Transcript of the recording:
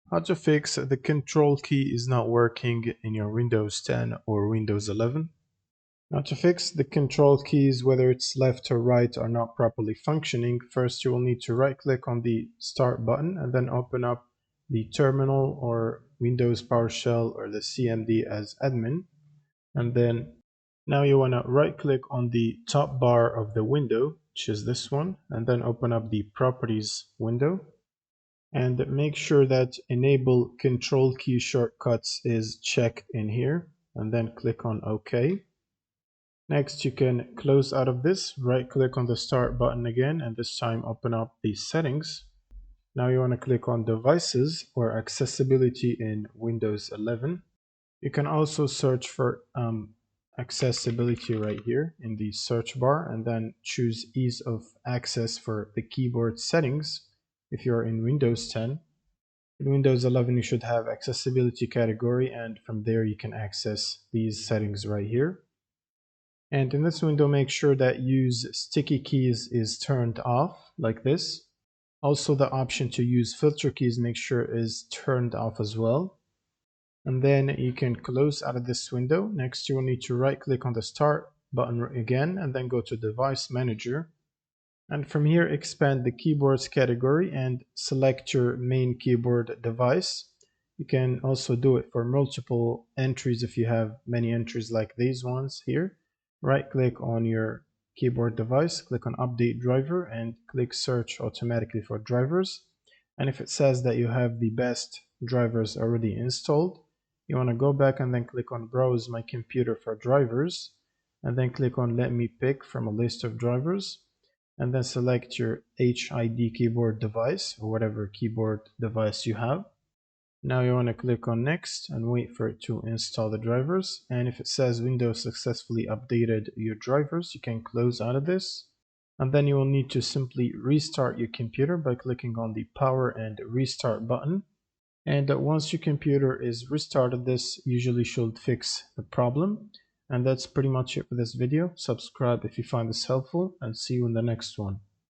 How to fix the control key is not working in your Windows 10 or Windows 11. Now to fix the control keys, whether it's left or right, are not properly functioning, first you will need to right click on the start button and then open up the terminal or Windows PowerShell or the CMD as admin. And then now you want to right click on the top bar of the window, which is this one, and then open up the properties window. And make sure that enable control key shortcuts is checked in here, and then click on OK. Next you can close out of this, right click on the start button again, and this time open up the settings. Now you want to click on devices or accessibility in Windows 11. You can also search for accessibility right here in the search bar, and then choose ease of access for the keyboard settings if you're in Windows 10. In Windows 11 you should have accessibility category, and from there you can access these settings right here. And in this window make sure that use sticky keys is turned off like this. Also the option to use filter keys make sure is turned off as well. And then you can close out of this window. Next you will need to right click on the start button again and then go to device manager. And from here, expand the keyboards category and select your main keyboard device. You can also do it for multiple entries if you have many entries like these ones here. Right click on your keyboard device, click on update driver and click search automatically for drivers. And if it says that you have the best drivers already installed, you want to go back and then click on browse my computer for drivers, and then click on let me pick from a list of drivers, and then select your HID keyboard device or whatever keyboard device you have. Now you want to click on next and wait for it to install the drivers, and if it says Windows successfully updated your drivers, you can close out of this, and then you will need to simply restart your computer by clicking on the power and restart button. And once your computer is restarted, this usually should fix the problem. And that's pretty much it for this video. Subscribe if you find this helpful, and see you in the next one.